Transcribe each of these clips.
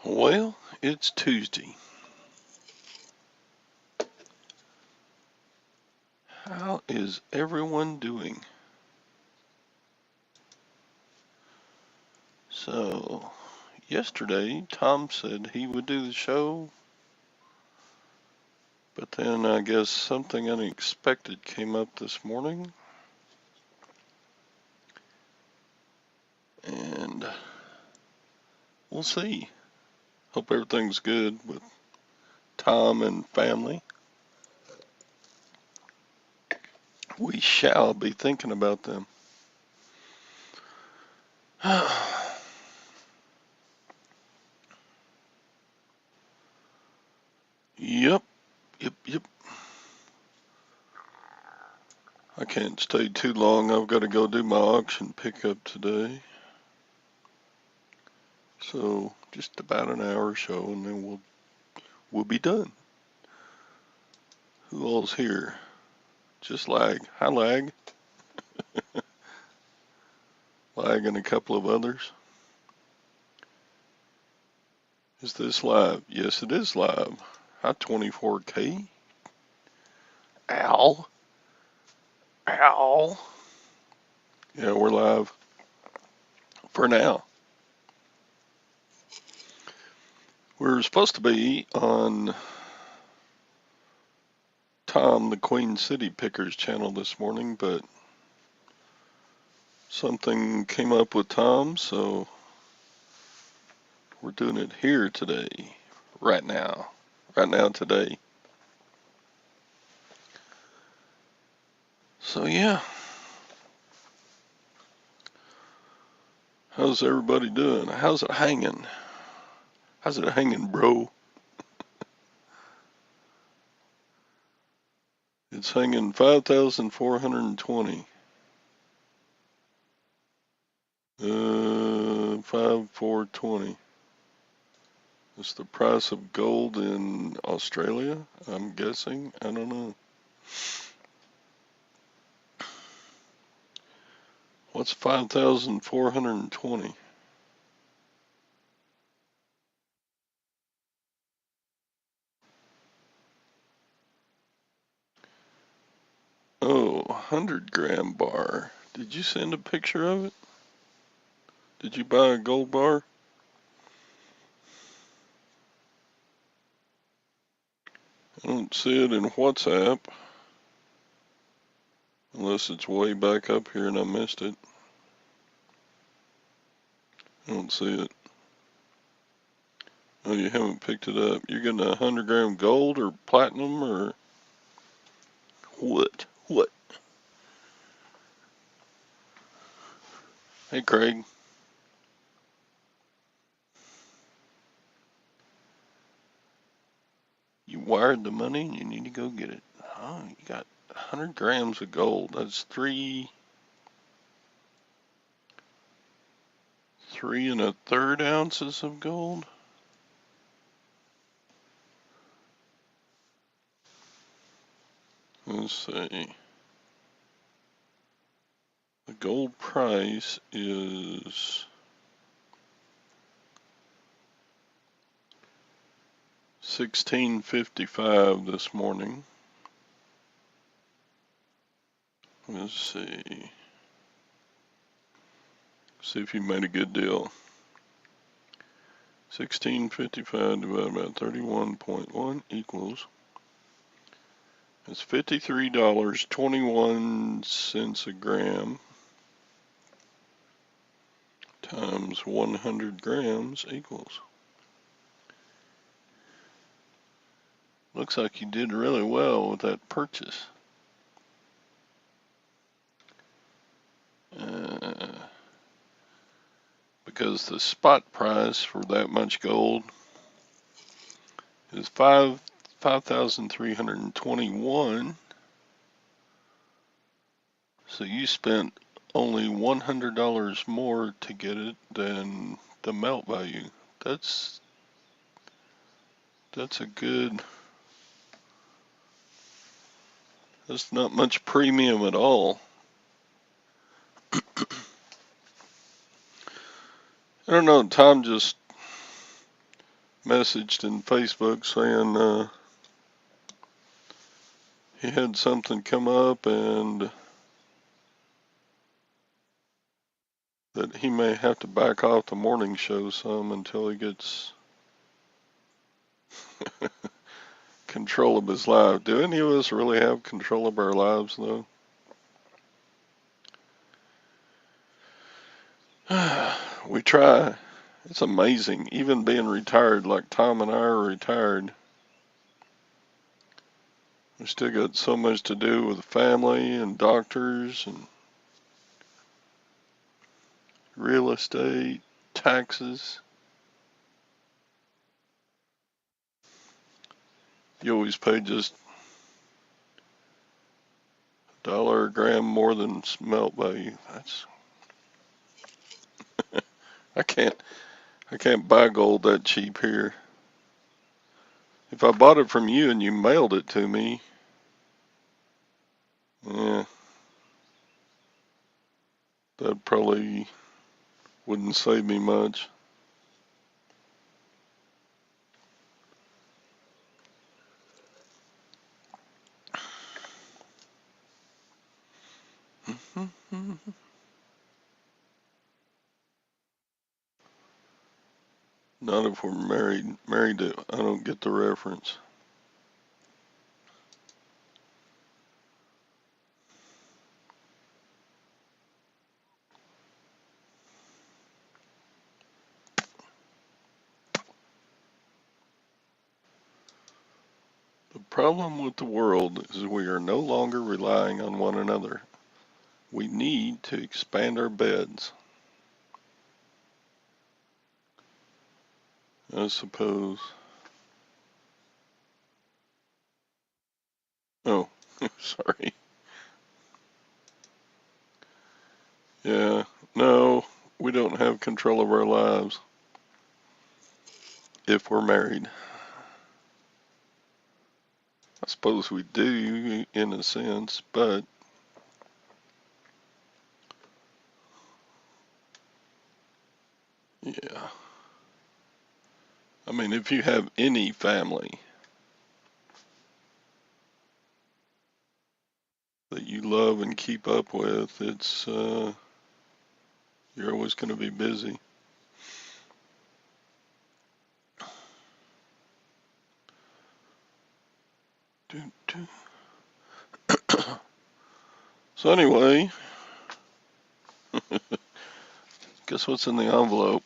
Well, it's Tuesday. How is everyone doing? So, yesterday, Thom said he would do the show, but then I guess something unexpected came up this morning, and we'll see. Hope everything's good with Thom and family. We shall be thinking about them. Yep, yep. I can't stay too long. I've got to go do my auction pickup today. So just about an hour or so, and then we'll be done. Who all's here? Just Lag. Hi, Lag. Lag and a couple of others. Is this live? Yes, it is live. Hi, 24K. Ow. Ow. Yeah, we're live for now. We're supposed to be on Thom, the Queen City Pickers channel this morning, but something came up with Thom, so we're doing it here today, right now today. So yeah, how's everybody doing? How's it hanging? How's it hanging, bro? It's hanging 5,420. 5,420. That's the price of gold in Australia, I'm guessing. I don't know. What's 5,420? Oh, 100-gram bar. Did you send a picture of it? Did you buy a gold bar? I don't see it in WhatsApp. Unless it's way back up here and I missed it. I don't see it. Oh, you haven't picked it up. You're getting 100-gram gold or platinum or what? What? Hey, Craig. You wired the money and you need to go get it. Oh, you got 100 grams of gold. That's three and a third ounces of gold. Let's see. The gold price is $16.55 this morning. Let's see. See if you made a good deal. 16.55 divided by 31.1 equals. It's $53.21 a gram times 100 grams equals. Looks like you did really well with that purchase. Because the spot price for that much gold is 5,321. So you spent only $100 more to get it than the melt value. That's a good. That's not much premium at all. don't know, Tom just messaged in Facebook saying he had something come up and that he may have to back off the morning show some until he gets control of his life. Do any of us really have control of our lives, though? We try. It's amazing. Even being retired, like Tom and I are retired, we still got so much to do with family and doctors and real estate, taxes. You always pay just $1 a gram more than smelt value. I can't I can't buy gold that cheap here. If I bought it from you and you mailed it to me, yeah, that probably wouldn't save me much. Not if we're married. Married, I don't get the reference. The problem with the world is we are no longer relying on one another. We need to expand our beds. I suppose. Oh, sorry. Yeah, no, we don't have control of our lives if we're married. I suppose we do in a sense, but yeah. I mean, if you have any family that you love and keep up with, it's you're always going to be busy. Doo, doo. So anyway, guess what's in the envelope?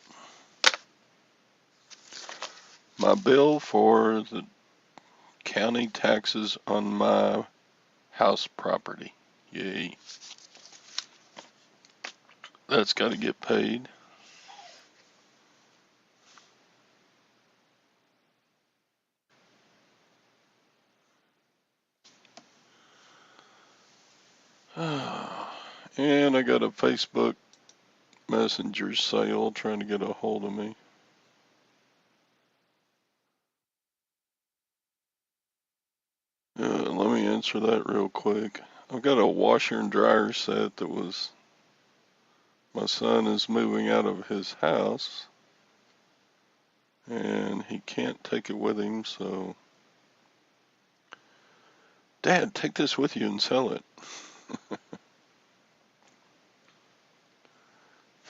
My bill for the county taxes on my house property. Yay. That's got to get paid. And I got a Facebook Messenger sale trying to get a hold of me. Let me answer that real quick. I've got a washer and dryer set that was, my son is moving out of his house and he can't take it with him, so Dad, take this with you and sell it.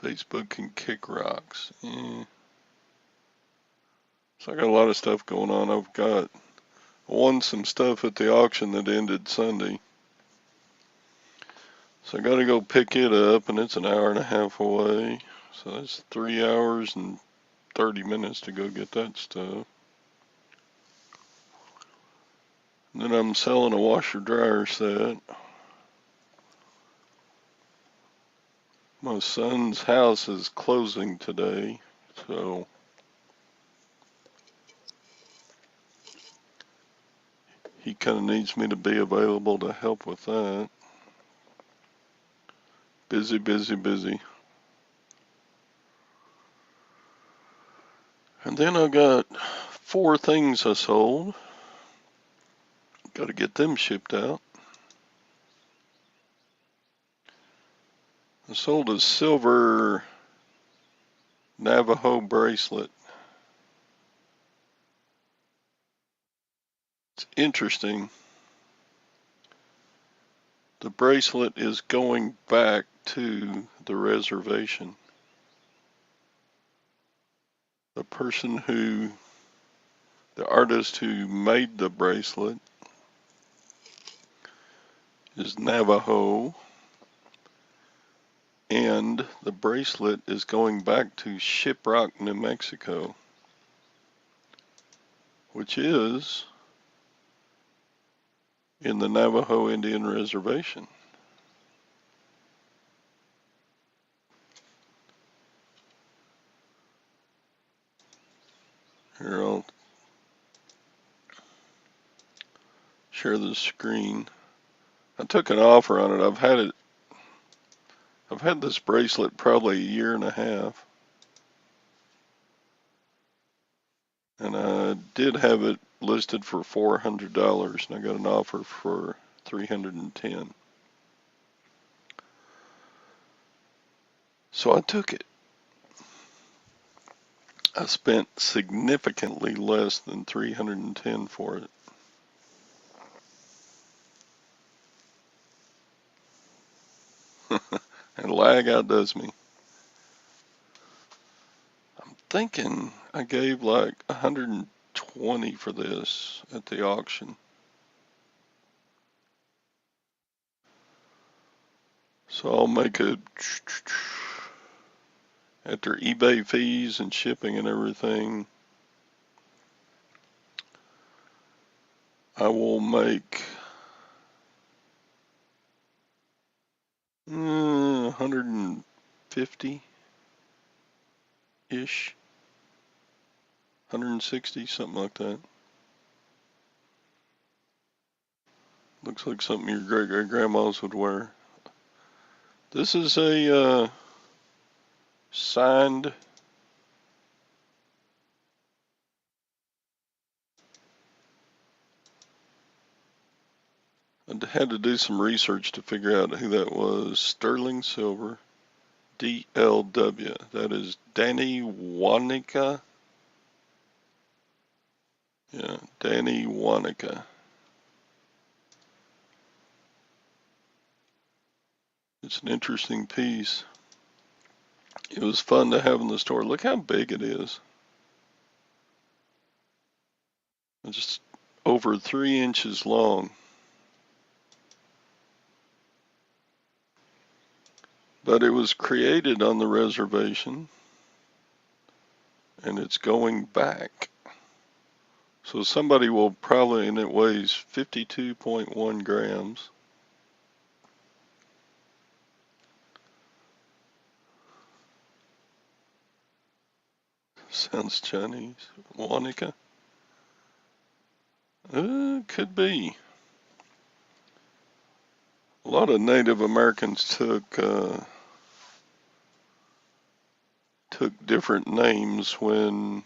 Facebook can kick rocks. So I got a lot of stuff going on. I won some stuff at the auction that ended Sunday. So I got to go pick it up, and it's an hour and a half away. So that's 3 hours and 30 minutes to go get that stuff. And then I'm selling a washer dryer set. My son's house is closing today, so he kind of needs me to be available to help with that. Busy, busy, busy. And then I got 4 things I sold. Got to get them shipped out. I sold a silver Navajo bracelet. It's interesting. The bracelet is going back to the reservation. The artist who made the bracelet is Navajo, and the bracelet is going back to Shiprock, New Mexico, which is in the Navajo Indian Reservation. Here, I'll share the screen. I took an offer on it. I've had this bracelet probably a year and a half. And I did have it listed for $400, and I got an offer for $310. So I took it. I spent significantly less than $310 for it. And lag outdoes me. I'm thinking I gave like $120 for this at the auction. So I'll make it after eBay fees and shipping and everything. I will make 150-ish, 160, something like that. Looks like something your great-great-grandmas would wear. This is a signed I had to do some research to figure out who that was. Sterling Silver, DLW. That is Danny Wanica. Yeah, Danny Wanica. It's an interesting piece. It was fun to have in the store. Look how big it is. It's just over 3 inches long. But it was created on the reservation, and it's going back. So somebody will probably, and it weighs 52.1 grams. Sounds Chinese. Wanica? Could be. A lot of Native Americans took different names when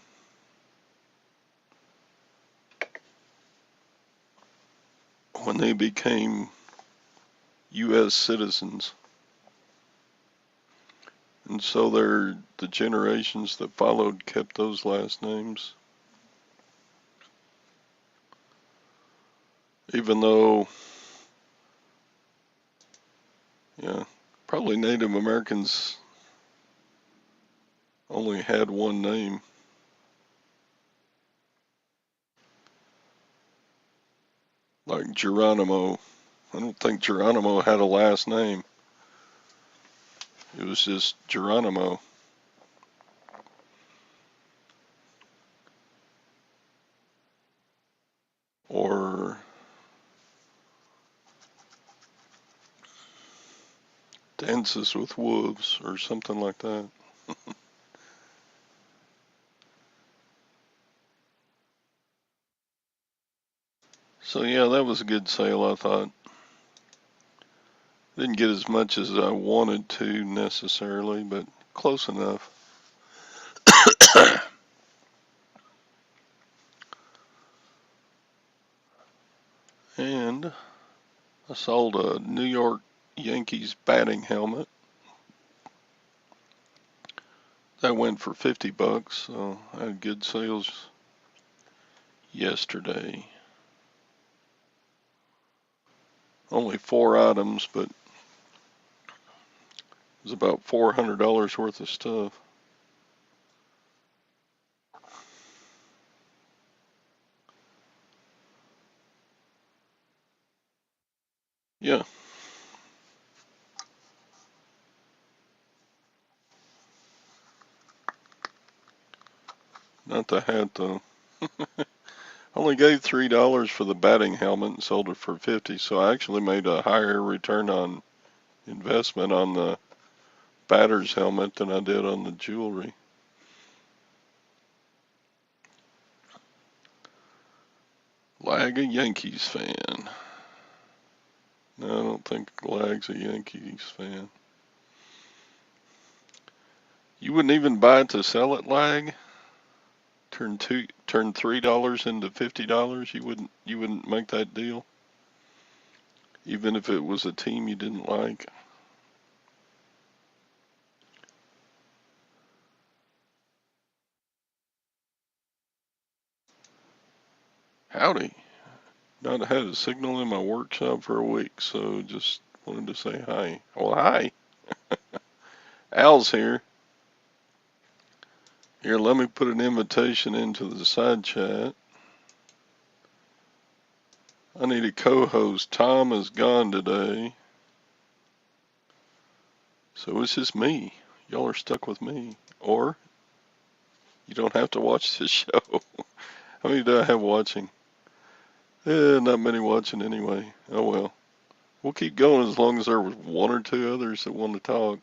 they became U.S. citizens. And so the generations that followed kept those last names. Even though, yeah, probably Native Americans only had one name. Like Geronimo. I don't think Geronimo had a last name. It was just Geronimo. Or Dances with Wolves or something like that. So yeah, that was a good sale, I thought. Didn't get as much as I wanted to necessarily, but close enough. And I sold a New York Yankees batting helmet. That went for 50 bucks, so I had good sales yesterday. Only 4 items, but it was about $400 worth of stuff. Yeah, not the hat though. Only gave $3 for the batting helmet and sold it for 50, so I actually made a higher return on investment on the batter's helmet than I did on the jewelry. Lag a Yankees fan. No, I don't think Lag's a Yankees fan. You wouldn't even buy it to sell it, Lag? Turn $3 into $50. You wouldn't make that deal, even if it was a team you didn't like. Howdy. Not had a signal in my workshop for a week, so just wanted to say hi. Well, hi. Al's here. Here, let me put an invitation into the side chat. I need a co-host. Thom is gone today, so it's just me. Y'all are stuck with me. Or you don't have to watch this show. How many do I have watching? Not many watching anyway. Oh well. We'll keep going as long as there was one or two others that want to talk.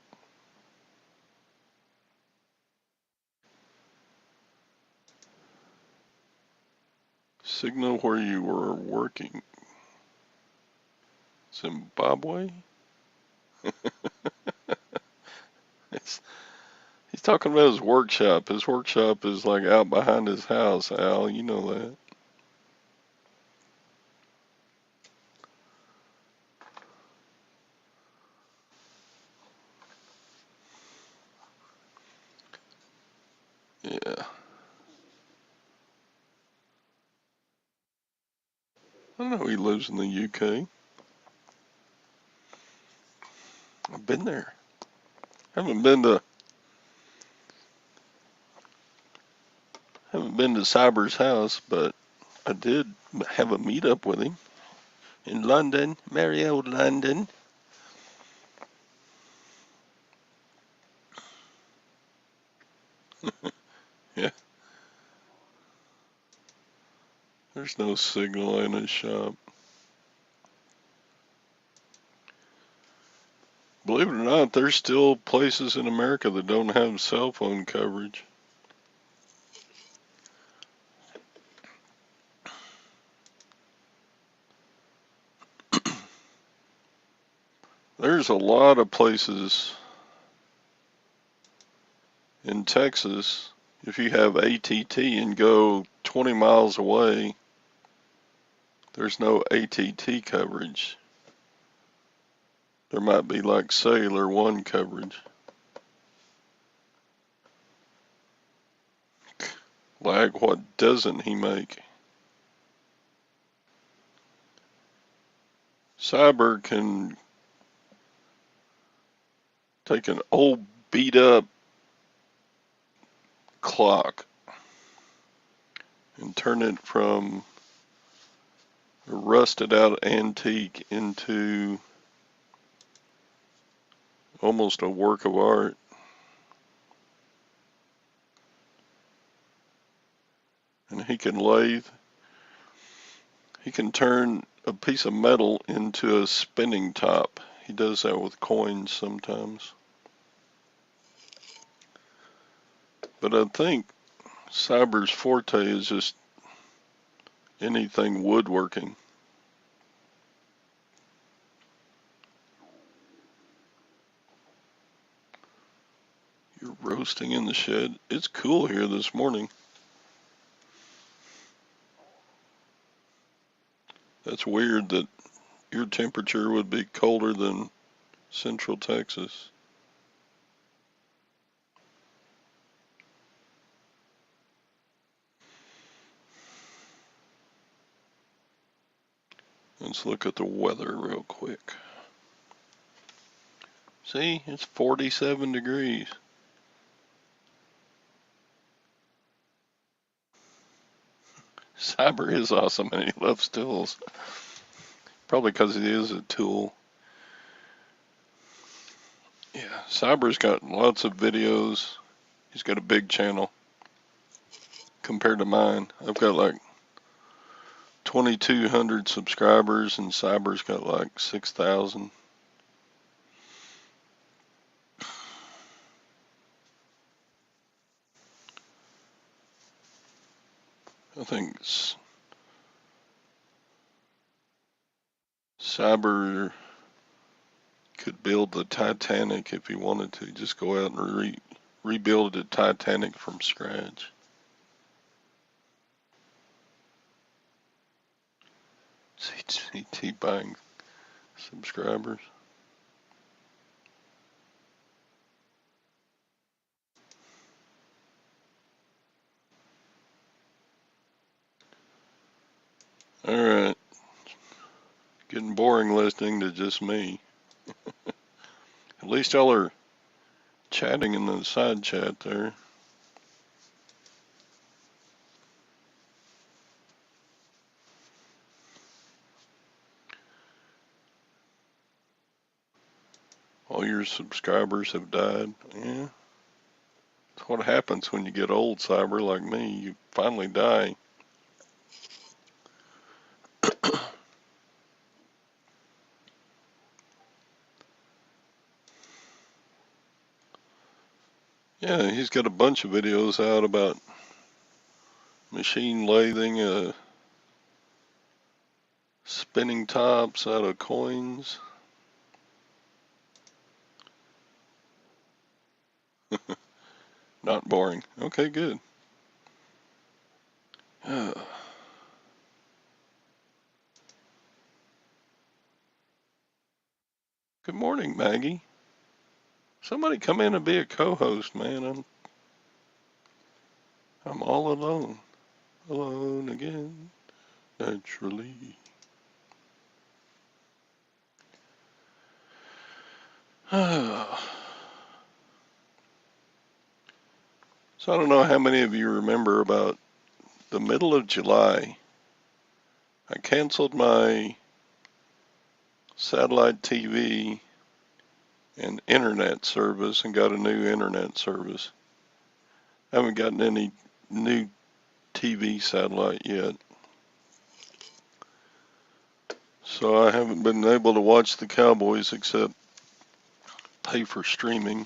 Signal where you were working. Zimbabwe? He's talking about his workshop. His workshop is like out behind his house, Al. You know that. Yeah. I know he lives in the UK. I've been there. Haven't been to Cyber's house, but I did have a meetup with him in London, merry old London. Yeah, there's no signal in his shop. Believe it or not, there's still places in America that don't have cell phone coverage. There's a lot of places in Texas. If you have ATT and go 20 miles away, there's no ATT coverage. There might be like Cellular One coverage. Lag, what doesn't he make? Cyber can take an old beat up clock and turn it from a rusted out antique into almost a work of art. And he can turn a piece of metal into a spinning top. He does that with coins sometimes. But I think Cyber's forte is just anything woodworking. You're roasting in the shed. It's cool here this morning. That's weird that your temperature would be colder than Central Texas. Let's look at the weather real quick. See, it's 47 degrees. Cyber is awesome and he loves tools. Probably because he is a tool. Yeah, Cyber's got lots of videos. He's got a big channel compared to mine. I've got like 2,200 subscribers and Cyber's got like 6,000. I think Cyber could build the Titanic if he wanted to. Just go out and rebuild the Titanic from scratch. CT buying subscribers. Alright. Getting boring listening to just me. At least y'all are chatting in the side chat there. All your subscribers have died. Yeah. That's what happens when you get old, Cyber, like me. You finally die. Yeah, he's got a bunch of videos out about machine lathing, spinning tops out of coins. Not boring. Okay, good. Good morning, Maggie. Somebody come in and be a co-host, man. I'm all alone. Alone again, naturally. So I don't know how many of you remember about the middle of July. I canceled my satellite TV and internet service and got a new internet service. I haven't gotten any new TV satellite yet. So I haven't been able to watch the Cowboys except pay for streaming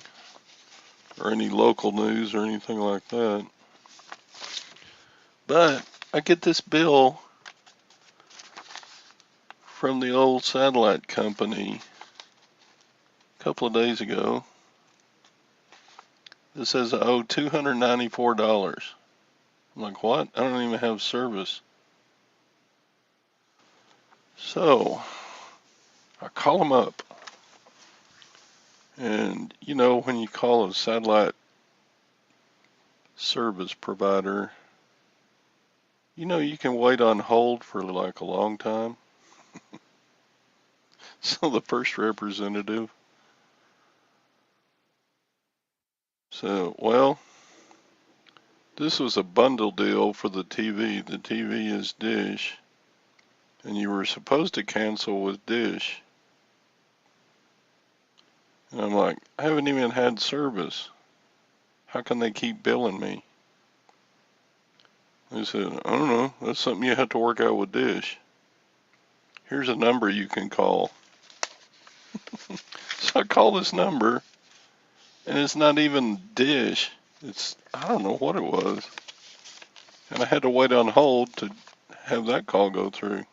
or any local news or anything like that. But I get this bill from the old satellite company a couple of days ago. It says I owe $294. I'm like, what? I don't even have service. So I call them up. And you know, when you call a satellite service provider, you know, you can wait on hold for like a long time. So the first representative said, well, this was a bundle deal for the TV. The TV is Dish, and you were supposed to cancel with Dish. And I'm like, I haven't even had service. How can they keep billing me? They said, I don't know. That's something you have to work out with Dish. Here's a number you can call. So I call this number, and it's not even Dish. It's, I don't know what it was. And I had to wait on hold to have that call go through.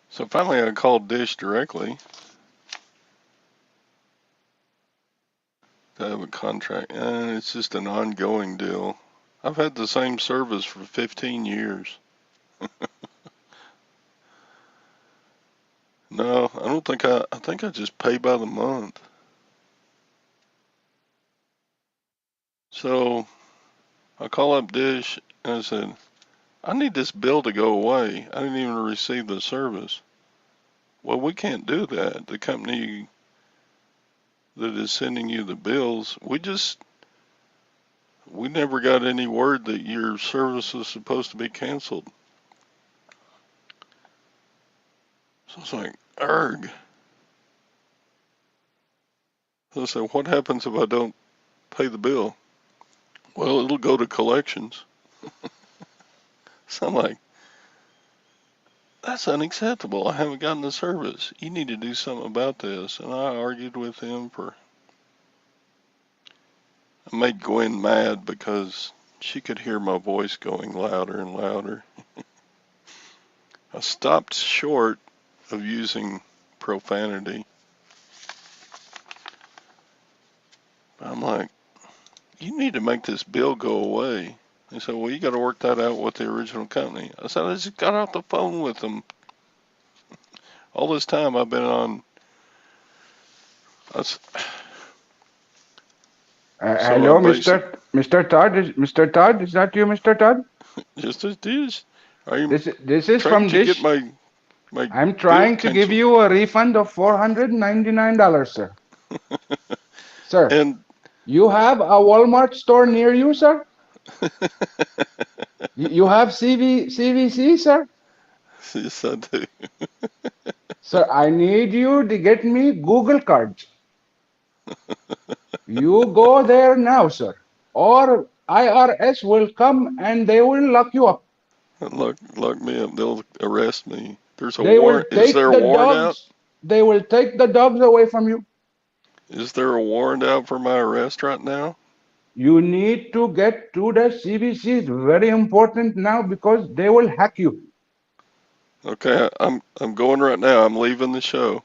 So finally I called Dish directly to have a contract. And it's just an ongoing deal. I've had the same service for 15 years. No, I don't think I think I just pay by the month. So I call up Dish and I said, I need this bill to go away. I didn't even receive the service. Well, we can't do that. The company that is sending you the bills, we never got any word that your service was supposed to be canceled. So it's like, arg. So I said, what happens if I don't pay the bill? Well, it'll go to collections. So I'm like, that's unacceptable. I haven't gotten the service. You need to do something about this. And I argued with him I made Gwen mad because she could hear my voice going louder and louder. I stopped short of using profanity. I'm like, you need to make this bill go away. They said, well, you got to work that out with the original company. I said, I just got off the phone with them. All this time I've been on. So Hello, Mr. Todd. Mr. Todd, is that you, Mr. Todd? Just as this. Are you This is trying from to get Dish. my I'm bill trying to give canceled? you a refund of $499, sir. Sir, And you have a Walmart store near you, sir? You have CVC, sir? yes, I do. Sir, I need you to get me Google cards. You go there now, sir, or IRS will come and they will lock you up. Lock me up. They'll arrest me. There's a They will warrant. Is take there a the warrant out? dogs. They will take the dogs away from you. Is there a warrant out for my arrest right now? You need to get to the CVC. It's very important now because they will hack you. Okay, I'm going right now. I'm leaving the show.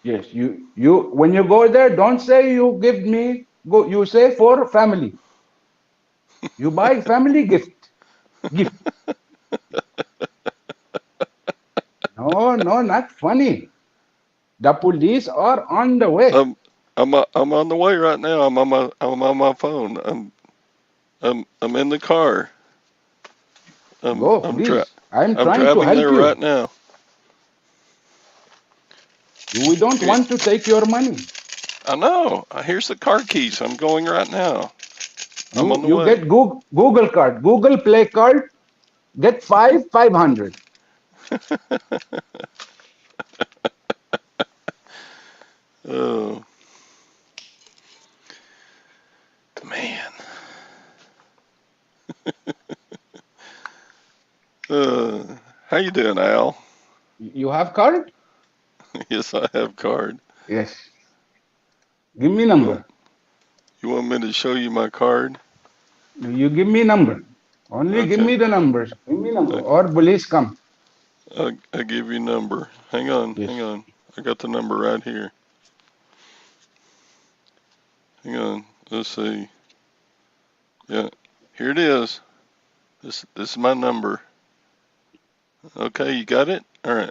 Yes, you when you go there, don't say you give me go. You say for family. You buy family gift. Gift. No, no, not funny. The police are on the way. I'm on the way right now. I'm on my phone. I'm in the car. I'm Go, I'm dri please. I'm I'm trying to driving help there right you. now. We don't want to take your money. I know. Here's the car keys. I'm going right now. I'm on the You way. get Google card, Google Play card. Get 500. Oh man. Uh, how you doing, Al? You have card? Yes, I have card. Yes. Give me You want number. you want me to show you my card? You give me number. Only give Okay. me the numbers. I Or police come. I give you number. Hang on, Yes. hang on. I got the number right here. Hang on. Let's see. Yeah, here it is. This is my number. Okay, you got it? All right.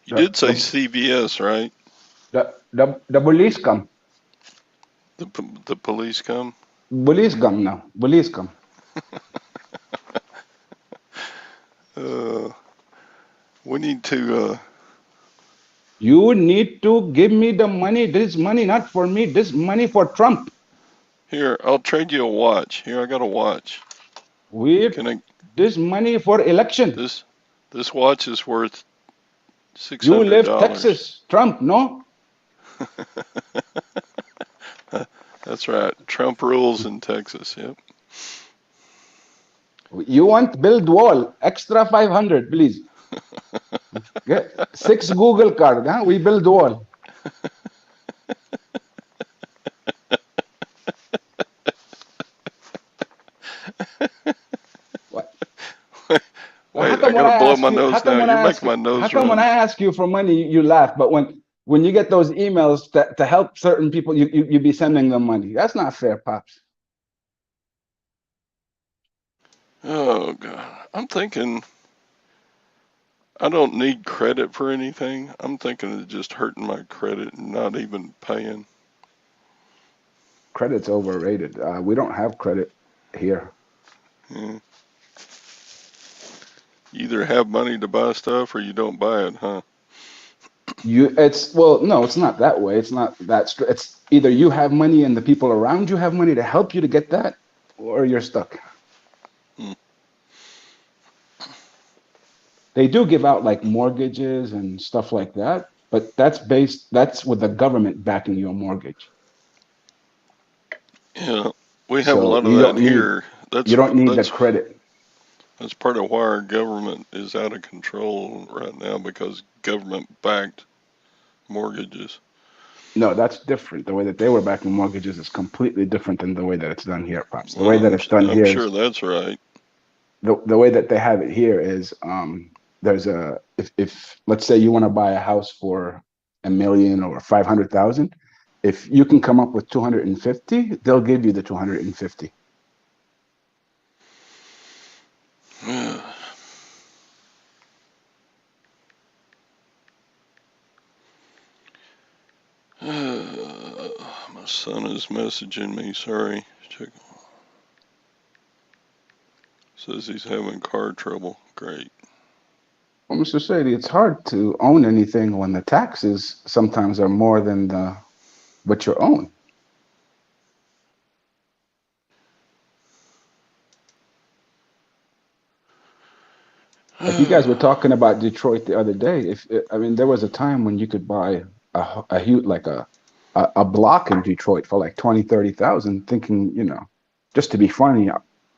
You The, did say the, CVS, right? the police come. The police come. Police come now. Police come. Uh, we need to. You need to give me the money. This money not for me. This money for Trump. Here, I'll trade you a watch. Here, I got a watch. We Can I? this money for election. This this watch is worth six You hundred left dollars. Texas, Trump, no? That's right. Trump rules in Texas. Yep. You want build wall, extra 500, please. Get 6 Google card, huh? We build wall. What? How Wait, I come when gotta I blow ask my you, how nose come now. when You're I ask making you, my how nose come when run. I ask you for money, you laugh, but when you get those emails to help certain people, you be sending them money. That's not fair, Pops. Oh God. I'm thinking I don't need credit for anything. I'm thinking of just hurting my credit and not even paying. Credit's overrated. We don't have credit here. Yeah. You either have money to buy stuff or you don't buy it, huh? It's well, no, it's not that way. It's not that. It's either you have money and the people around you have money to help you to get that, or you're stuck. Hmm. They do give out like mortgages and stuff like that, but that's with the government backing your mortgage. Yeah, we have a So lot of that here. you That's don't need the that's credit. that's part of why our government is out of control right now because government backed mortgages. No, that's different. The way that they were backing mortgages is completely different than the way that it's done here, pops. The way Well, that it's done I'm here sure is that's right. the way that they have it here is there's a if let's say you want to buy a house for 1 million or 500,000, if you can come up with 250, they'll give you the 250. My son is messaging me. Sorry. Check. Says he's having car trouble. Great. Well, Mr. Sadie, it's hard to own anything when the taxes sometimes are more than the what you own. Like you guys were talking about Detroit the other day. If I mean, there was a time when you could buy a huge like a block in Detroit for like 20, 30,000, thinking, just to be funny,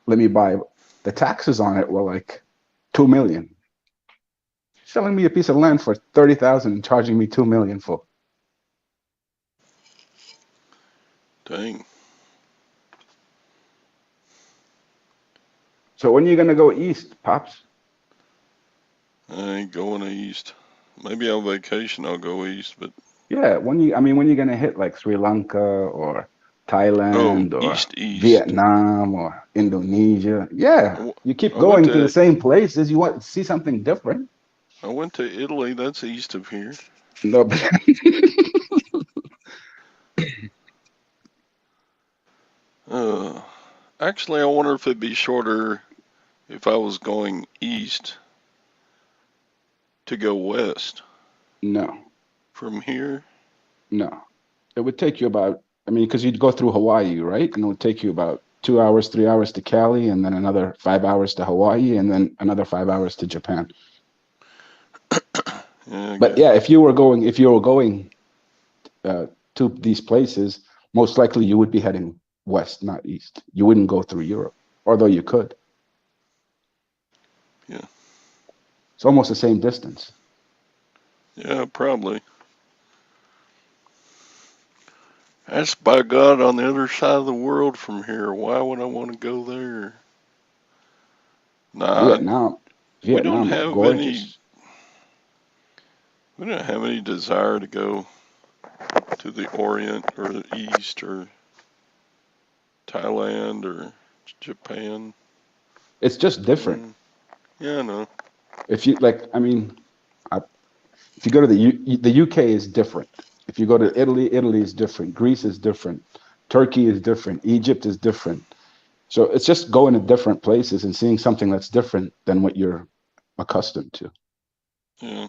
let me buy. The taxes on it were like 2 million. Selling me a piece of land for 30,000 and charging me 2 million for. Dang. So when are you gonna go east, pops? I ain't going east. Maybe on vacation I'll go east, but Yeah, when you gonna hit like Sri Lanka or oh, Thailand or east. Vietnam or Indonesia? Yeah, you keep I went going to the to same places. You want to see something different. I went to Italy. That's east of here. No, but Uh, Actually, I wonder if it'd be shorter if I was going east to go west no, from here. no. It would take you about, I mean, because you'd go through Hawaii, right? And it would take you about 2 hours, 3 hours to Cali, and then another 5 hours to Hawaii, and then another 5 hours to Japan. Yeah, I But get. yeah, if you were going uh, to these places, most likely you would be heading west, not east. You wouldn't go through Europe, although you could. Yeah, It's almost the same distance. yeah, probably. That's by God on the other side of the world from here. Why would I want to go there? Nah, Vietnam, we don't Vietnam is have any. gorgeous. We don't have any desire to go to the Orient or the East or Thailand or Japan. It's just different. Mm, yeah, I know. If you like, I mean, I, if you go to the UK is different. If you go to Italy, Italy is different. Greece is different. Turkey is different. Egypt is different. So it's just going to different places and seeing something that's different than what you're accustomed to. Yeah,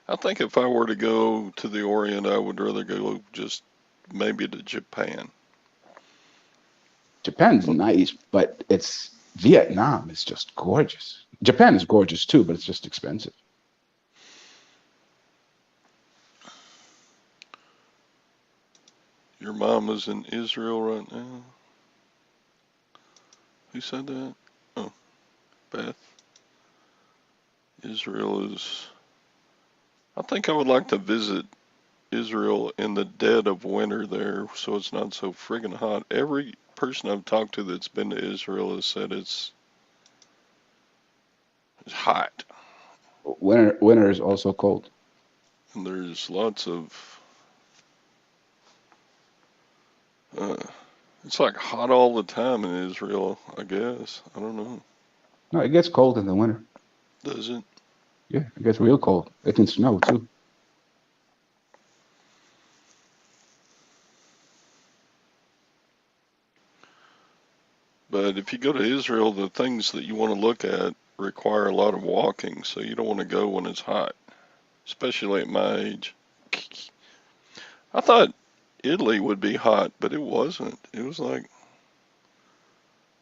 I think if I were to go to the Orient, I would rather go just maybe to Japan. Japan's nice, but it's Vietnam is just gorgeous. Japan is gorgeous too, but it's just expensive. Your mom is in Israel right now. Who said that? Oh, Beth. Israel is. I think I would like to visit Israel in the dead of winter there, so it's not so friggin' hot. Every person I've talked to that's been to Israel has said it's hot, Winter is also cold. and there's lots of. Uh, it's like hot all the time in Israel. I guess I don't know. No, it gets cold in the winter. Does it? Yeah, it gets real cold. It can snow too. But if you go to Israel, the things that you want to look at require a lot of walking, so you don't want to go when it's hot, especially at my age. I thought Italy would be hot, but it wasn't. It was like,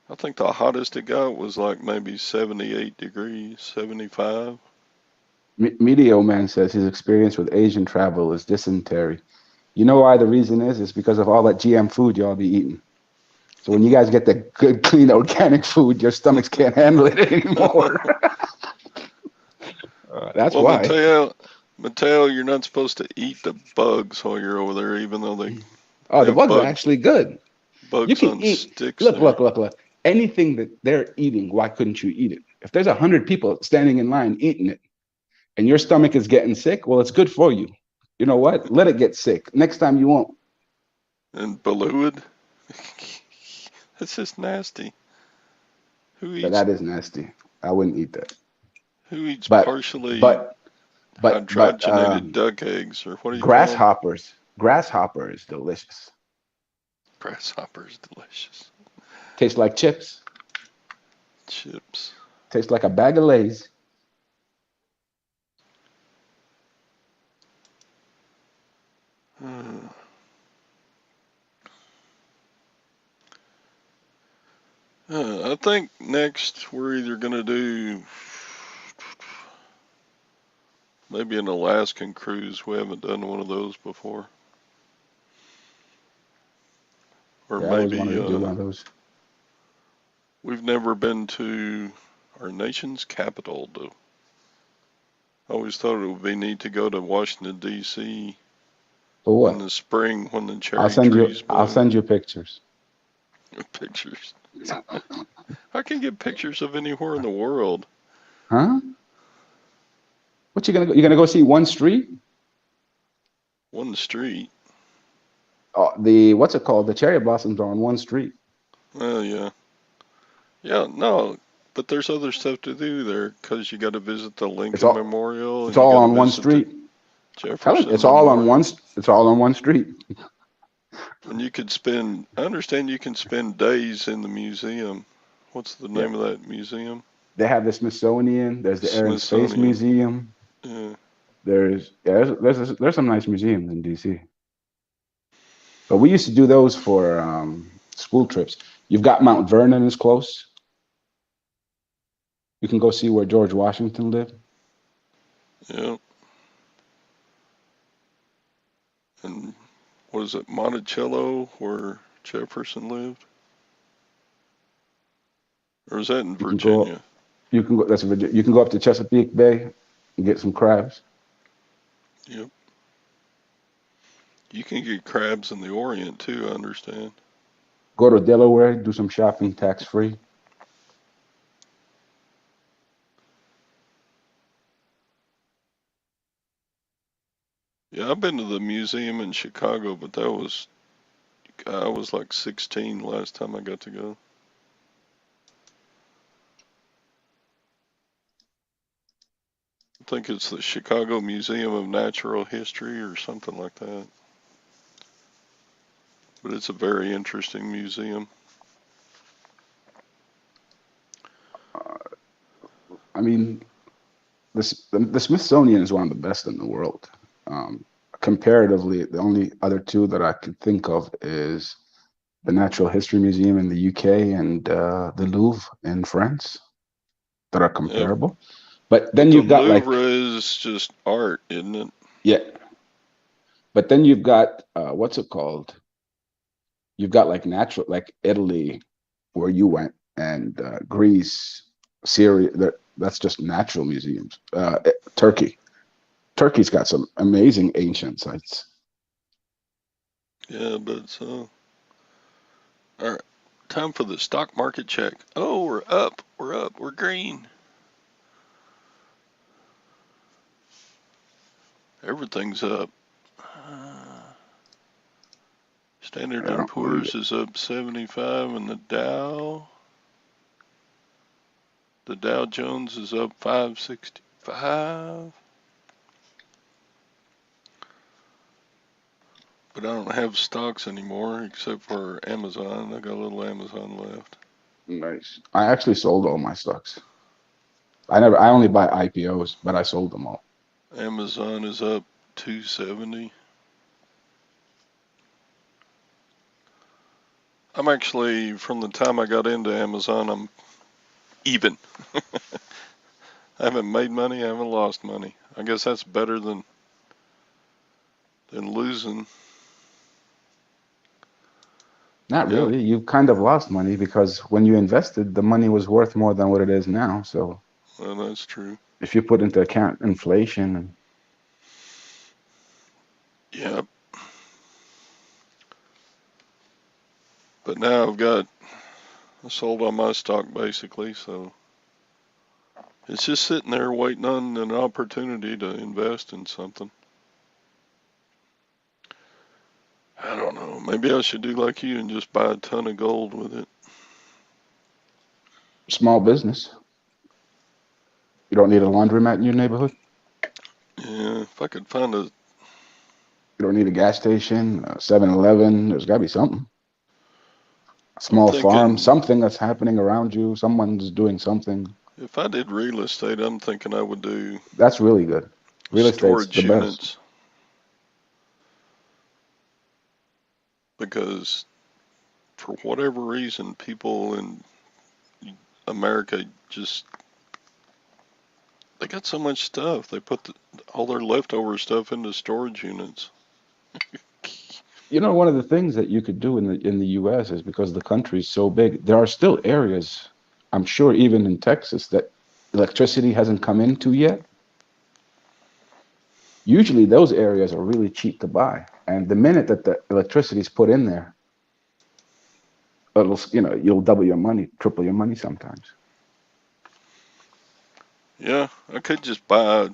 I think the hottest it got was like maybe 78 degrees, 75. Medio Man says his experience with Asian travel is dysentery. You know why the reason is? It's because of all that GM food y'all be eating. So when you guys get the good, clean, organic food, your stomachs can't handle it anymore. That's Well, why. Mateo, you're not supposed to eat the bugs while you're over there, even though Oh, they the have bugs are actually good. You bugs can on eat. sticks Look, there. look, look, look. Anything that they're eating, why couldn't you eat it? If there's 100 people standing in line eating it, and your stomach is getting sick, well, it's good for you. You know what? Let it get sick. Next time you won't. And beluid, that's just nasty. Who But eats that is nasty. I wouldn't eat that. who eats But partially but but hydrogenated duck eggs, or what do you call them? grasshopper is delicious. Grasshoppers, delicious. Tastes like chips. Chips. Tastes like a bag of Lay's. I think next we're either gonna do maybe an Alaskan cruise. We haven't done one of those before. Or Yeah, I always maybe wanted to do one of those. we've never been to our nation's capital, though. I always thought it would be neat to go to Washington, D.C. For in what? the spring when the I'll cherry send you. trees I'll bloom. send you pictures. Pictures. I can get pictures of anywhere in the world. Huh? What you gonna go? You gonna go see one street? One street. The what's it called? The cherry blossoms are on one street. Oh, yeah. Yeah, no, but there's other stuff to do there because you got to visit the It's Lincoln all. Memorial It's and you all got to on one visit the street. Tell him Jefferson it's all on one. Memorial. It's all on one street. And you could spend, I understand you can spend days in the museum. What's the Yeah. name of that museum? They have the Smithsonian. There's the Air and Space Smithsonian. Museum. Yeah. There's some nice museums in DC. But we used to do those for school trips. You've got Mount Vernon is close. You can go see where George Washington lived. Yeah. And what is it, Monticello, where Jefferson lived? Or is that in You can go. Virginia? You can go. That's Virginia. You can go up to Chesapeake Bay and get some crabs. Yep. You can get crabs in the Orient too, I understand. Go to Delaware, do some shopping tax free. Yeah, I've been to the museum in Chicago, but I was like 16 last time I got to go. I think it's the Chicago Museum of Natural History or something like that. But it's a very interesting museum. Uh, I mean, the Smithsonian is one of the best in the world. Um, Comparatively, the only other two that I could think of is the Natural History Museum in the UK and the Louvre in France that are Yeah, comparable. But but then the you've got Louvre like, is just art, isn't it? yeah, but then you've got what's it called? You've got like natural, like Italy, where you went, and Greece, Syria. That's just natural museums. Turkey. Turkey's got some amazing ancient sites. Yeah, but so. All right, time for the stock market check. Oh, we're up. We're up. We're green. Everything's up. Standard I and don't believe Poor's it. is up 75, and the Dow Jones is up 565. But I don't have stocks anymore except for Amazon. I got a little Amazon left. Nice. I actually sold all my stocks. I only buy IPOs, but I sold them all. Amazon is up 270. I'm actually, from the time I got into Amazon, I'm even. I haven't made money, I haven't lost money. I guess that's better than losing. Not Yeah, really. You kind of lost money because when you invested, the money was worth more than what it is now. So well, that's true. if you put into account inflation and Yeah, but now I sold all my stock basically, so it's just sitting there waiting on an opportunity to invest in something. I don't know. Maybe I should do like you and just buy a ton of gold with it. small business, you don't need a laundromat in your neighborhood. Yeah, if I could find a, You don't need a gas station, a 7-Eleven. There's got to be something. A I'm small farm, thinking something that's happening around you. Someone's doing something. if I did real estate, I'm thinking I would do That's really good. Real estate's the storage best. units because for whatever reason, people in America just they got so much stuff. They put all their leftover stuff into storage units. You know, one of the things that you could do in the U.S. is because the country's so big, there are still areas, I'm sure even in Texas, that electricity hasn't come into yet. Usually those areas are really cheap to buy. And the minute that the electricity is put in there, you'll double your money, triple your money sometimes. Yeah, I could just buy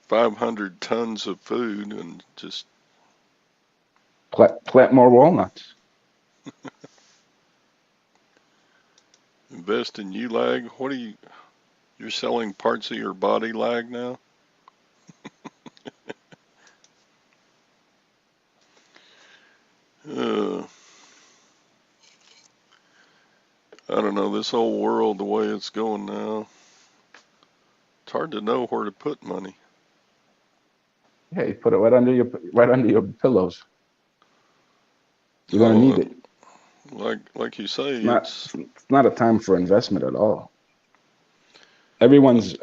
500 tons of food and just Plant more walnuts. invest in you lag. You're selling parts of your body lag now? Uh, I don't know, this whole world, the way it's going now, it's hard to know where to put money. Yeah, you put it right under your pillows. You're gonna need Oh, it. like you say, It's not it's not a time for investment at all.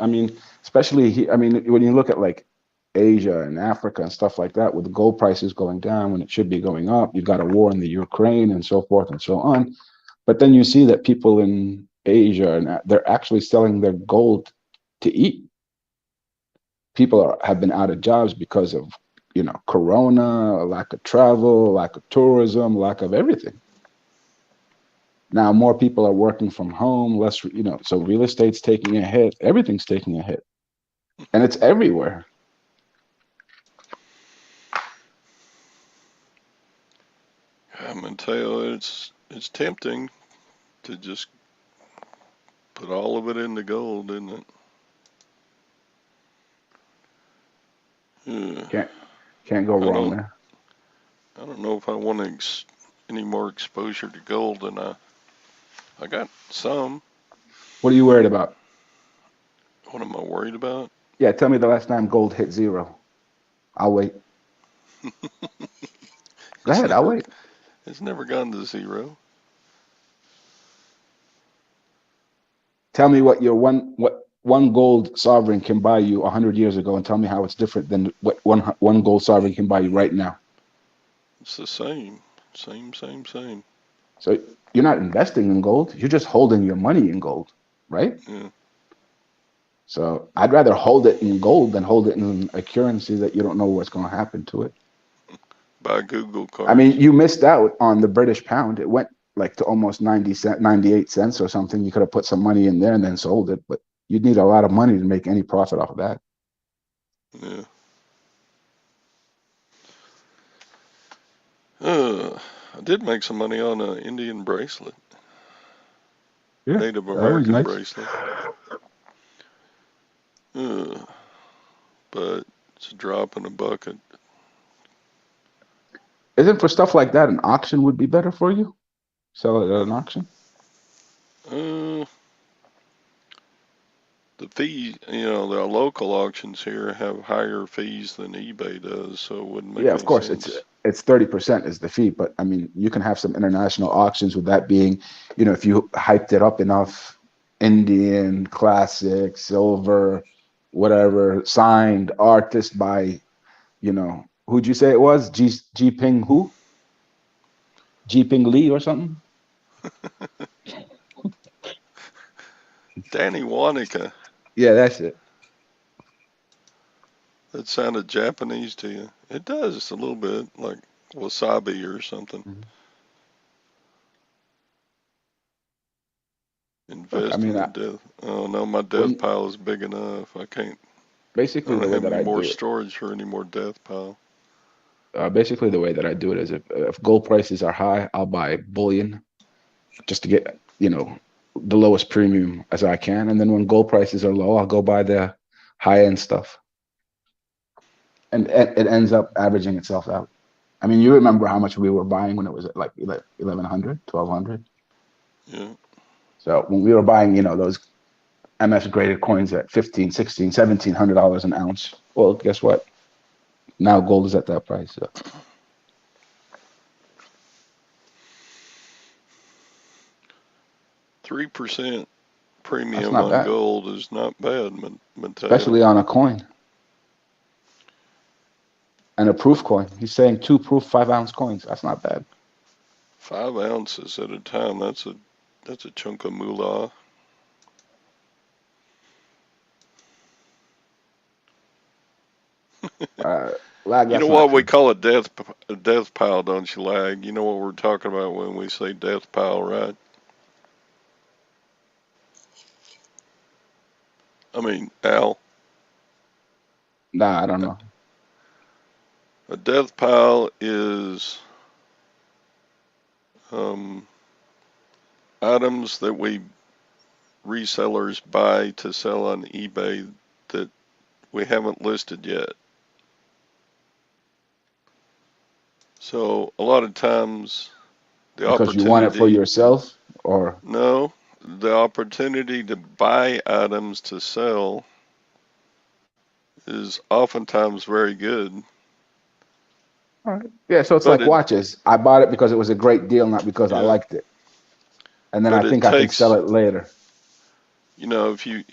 I mean, especially I mean, when you look at like Asia and Africa and stuff like that, with the gold prices going down when it should be going up, you've got a war in the Ukraine and so forth and so on. But then you see that people in Asia and they're actually selling their gold to eat. People have been out of jobs because of corona, lack of travel, lack of tourism, lack of everything. Now more people are working from home, less, so real estate's taking a hit, everything's taking a hit, and it's everywhere. I'm gonna tell you, it's tempting to just put all of it into gold, isn't it? Yeah, Can't can't go I wrong don't there. I don't know if I want any more exposure to gold than I got some. What are you worried about? What am I worried about? Yeah, tell me the last time gold hit zero. I'll wait. Go It's ahead, I'll never wait. it's never gone to zero. Tell me what one gold sovereign can buy you 100 years ago, and tell me how it's different than what one gold sovereign can buy you right now. It's the same. So you're not investing in gold, you're just holding your money in gold, right? Yeah, So I'd rather hold it in gold than hold it in a currency that you don't know what's going to happen to it. buy Google I mean, cards. you missed out on the British pound. It went like to almost 98 cents or something. You could have put some money in there and then sold it, but you'd need a lot of money to make any profit off of that. Yeah. I did make some money on an Indian bracelet, Yeah, Native always American nice. bracelet. Uh, but it's a drop in a bucket. Isn't for stuff like that an auction would be better for you? Sell it at an auction? Uh, the fee, the local auctions here have higher fees than eBay does, so it wouldn't Yeah, make of any course. sense. It's 30% is the fee, but I mean, you can have some international auctions with that being, if you hyped it up enough, Indian, classic, silver, whatever, signed artist by, who'd you say it was? Ji Ping who? Ji Ping Lee or something? Danny Wanaka, Yeah, that's it. that sounded Japanese to you. It does a little bit, like wasabi or something. Mhm. Look, I Invest mean, in the death. Oh no, my death when pile is big enough. I basically the don't way have that any I more do it, storage for any more death pile. basically the way that I do it is if gold prices are high, I'll buy bullion just to get, the lowest premium as I can. And then when gold prices are low, I'll go buy the high end stuff. And it ends up averaging itself out. I mean, you remember how much we were buying when it was at like 1100, 1200. Yeah. So when we were buying, those MF graded coins at 15, 16, $1,700 an ounce. Well, guess what? Now gold is at that price. So 3% that's premium not on bad, gold is not bad, Mateo. especially on a coin and a proof coin. He's saying two proof 5 ounce coins. That's not bad. 5 ounces at a time. That's a chunk of moolah. Uh, Lag, You know that's not what we true. call a death pile, don't you, Lag? You know what we're talking about when we say death pile, right? I mean, Al, Nah, I don't know. a death pile is um, items that we resellers buy to sell on eBay that we haven't listed yet. So a lot of times the Because you want it for opportunity, yourself, or no, the opportunity to buy items to sell is oftentimes very good, all right. Yeah, so it's but like it, watches. I bought it because it was a great deal, not because I yeah, liked it. And then I but it think I can sell takes, it later.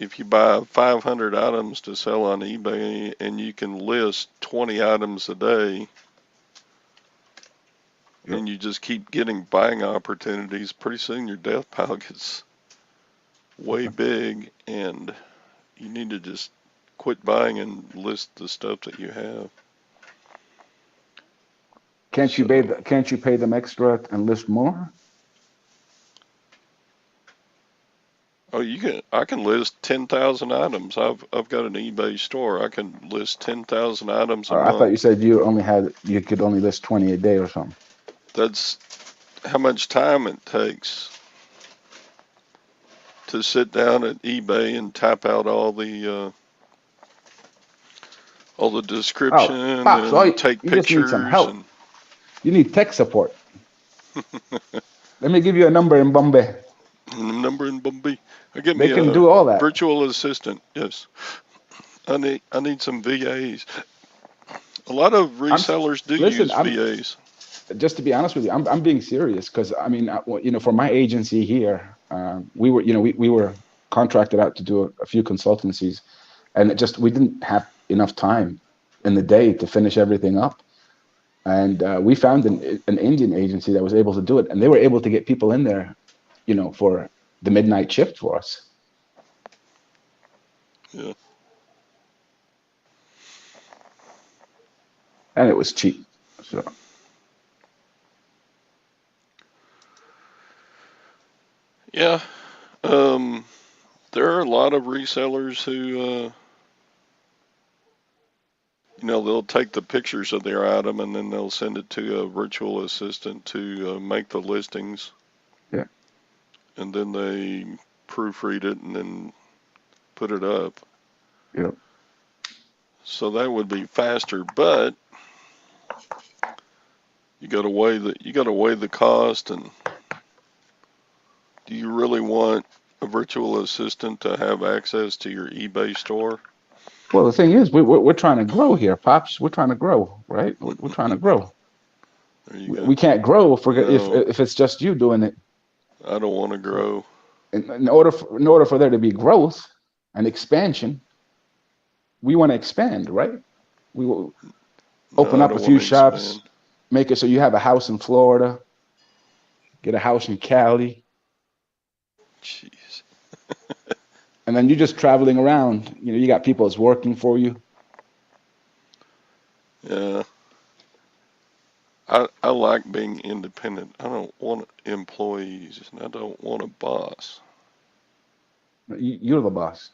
if you buy 500 items to sell on eBay and you can list 20 items a day Yep. and you just keep getting buying opportunities, pretty soon your death pile gets way Okay. big and you need to just quit buying and list the stuff that you have. So, Can't you pay them extra and list more? oh, I can list 10,000 items. I've got an eBay store. I can list 10,000 items a Or I thought you month. said you could only list 20 a day or something. That's how much time it takes to sit down at eBay and type out all the Oh, description Pops, and take you just need some pictures help. and You need tech support. Let me give you a number in Bombay. number in Bombay. Get They me can a do all that. virtual assistant. Yes, I need some VAs. A lot of I'm resellers do listen. use I'm VAs. just to be honest with you. I'm being serious because I mean, for my agency here, we were, we were contracted out to do a few consultancies, and we didn't have enough time in the day to finish everything up. And we found an Indian agency that was able to do it, and they were able to get people in there, for the midnight shift for us, Yeah, and it was cheap. So yeah. Um, there are a lot of resellers who, they'll take the pictures of their item and then they'll send it to a virtual assistant to make the listings, yeah, and then they proofread it and then put it up. yeah. So that would be faster, but You got to weigh the cost, and do you really want a virtual assistant to have access to your eBay store? Well, the thing is, we're trying to grow here, pops. We're trying to grow, right? We're trying to grow. There you We go. can't grow No, if it's just you doing it. I don't want to So, grow. in order for there to be growth and expansion, we want to expand, right? We will open No, I up a don't want few to expand. shops, make it so you have a house in Florida, get a house in Cali, Jeez. and then you're just traveling around. You got people that's working for you. Yeah, I like being independent. I don't want employees, and I don't want a boss. You're the boss,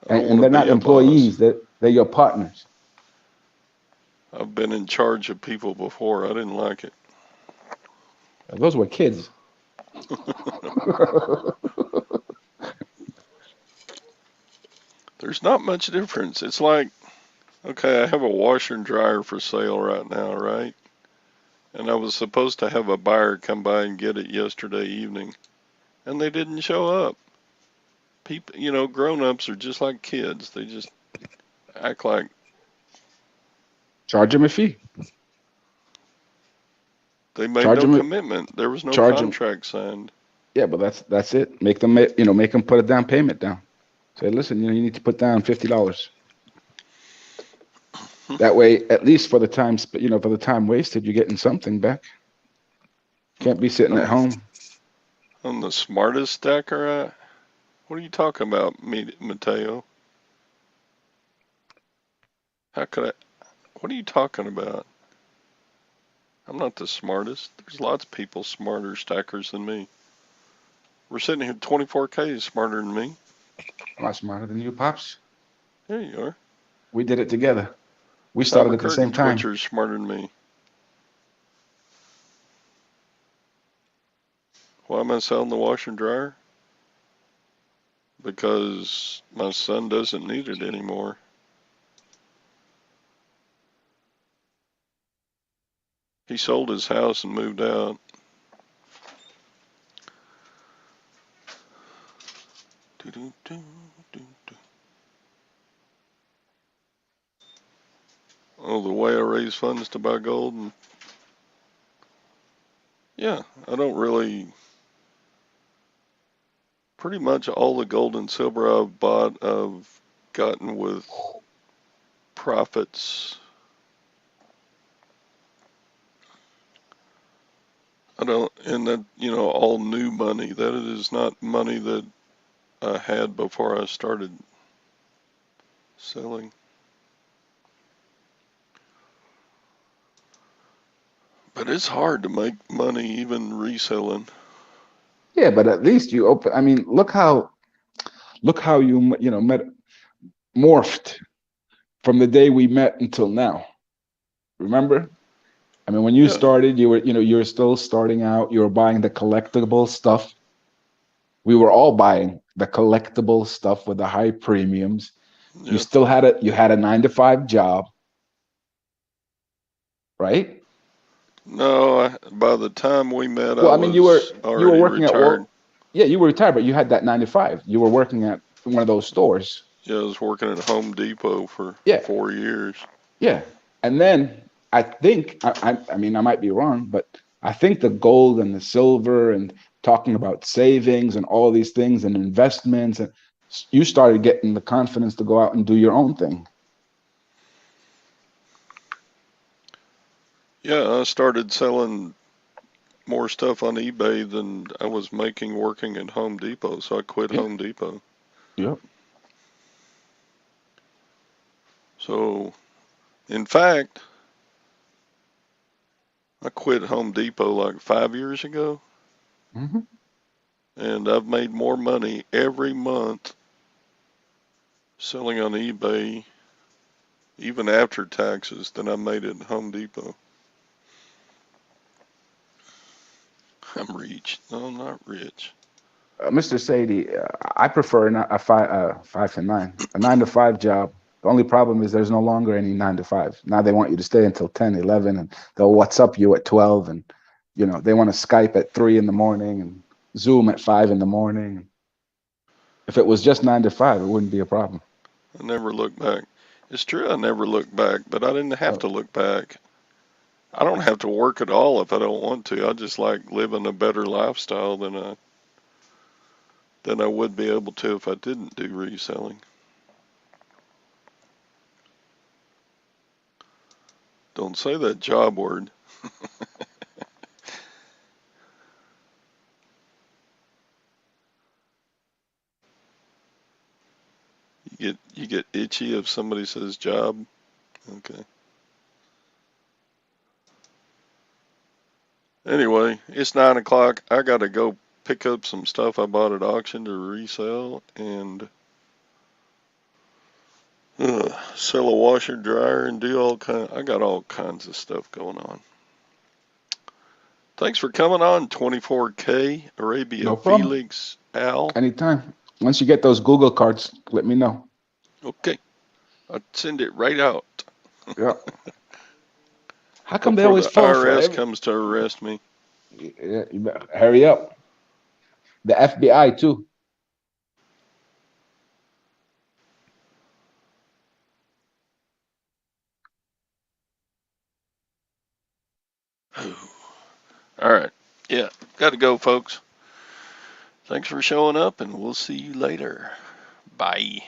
I and, don't want and to they're be not a boss. employees. They're your partners. I've been in charge of people before. I didn't like it. Those were kids. There's not much difference. It's like, okay, I have a washer and dryer for sale right now, right? And I was supposed to have a buyer come by and get it yesterday evening, and they didn't show up. People, grown-ups are just like kids. They just act like Charge them a fee. they made Charge no them. commitment. There was no Charge them. contract signed. Yeah, but that's it. Make them put a down payment down. Say, listen, you need to put down $50. That way, at least for the time, for the time wasted, you're getting something back. Can't be sitting at I'm home. I'm the smartest stacker. What are you talking about, Mateo? How could I? What are you talking about? I'm not the smartest. There's lots of people smarter stackers than me. We're sitting here. 24K is smarter than me. I'm not smarter than you, pops. There you are. We did it together. We Tom started a at the same curtain time. twitcher is smarter than me. Why am I selling the washer and dryer? Because my son doesn't need it anymore. He sold his house and moved out. Oh, the way I raise funds to buy gold. And yeah, I don't really. Pretty much all the gold and silver I've bought, I've gotten with profits. I don't, and that, all new money. That is not money that I had before I started selling. But it's hard to make money even reselling. Yeah, but at least you open. I mean, look how you met morphed from the day we met until now. Remember? I mean, when you Yeah, started, you were still starting out. You were buying the collectible stuff. We were all buying the collectible stuff with the high premiums. You yeah. still had a 9 to 5 job, right? No, by the time we met, I Well, I mean, you was were you were already working at retired. yeah, you were retired, but you had that 9 to 5. You were working at one of those stores. Yeah, I was working at Home Depot for Yeah, 4 years. yeah. And then I think I mean I might be wrong, but I think the gold and the silver and talking about savings and all these things and investments and you started getting the confidence to go out and do your own thing. Yeah, I started selling more stuff on eBay than I was making working at Home Depot, so I quit Yeah. Home Depot. Yep. So, in fact, I quit Home Depot like 5 years ago, Hmm. and I've made more money every month selling on eBay, even after taxes, than I made at Home Depot. I'm rich. No, I'm not rich. Mr. Sadie, I prefer a 5 to 9, a 9 to 5 job, The only problem is there's no longer any 9 to 5. Now they want you to stay until 10, 11, and they'll WhatsApp you at 12, and they want to Skype at 3 in the morning and Zoom at 5 in the morning. If it was just 9 to 5, it wouldn't be a problem. I never look back. It's true, I never look back, but I didn't have Oh, to look back. I don't have to work at all if I don't want to. I just like living a better lifestyle than I would be able to if I didn't do reselling. Don't say that job word. You get itchy if somebody says job. Okay. Anyway, it's 9 o'clock. I gotta go pick up some stuff I bought at auction to resell and sell a washer dryer and do all kind. I got all kinds of stuff going on. Thanks for coming on 24K Arabia no problem. Felix Al. Anytime. Once you get those Google cards, let me know. Okay, I'll send it right out Yeah. How come they before always the fall for IRS every? comes to arrest me. Yeah, you better hurry up. The FBI too. All right, yeah, gotta go, folks. Thanks for showing up, and we'll see you later. Bye.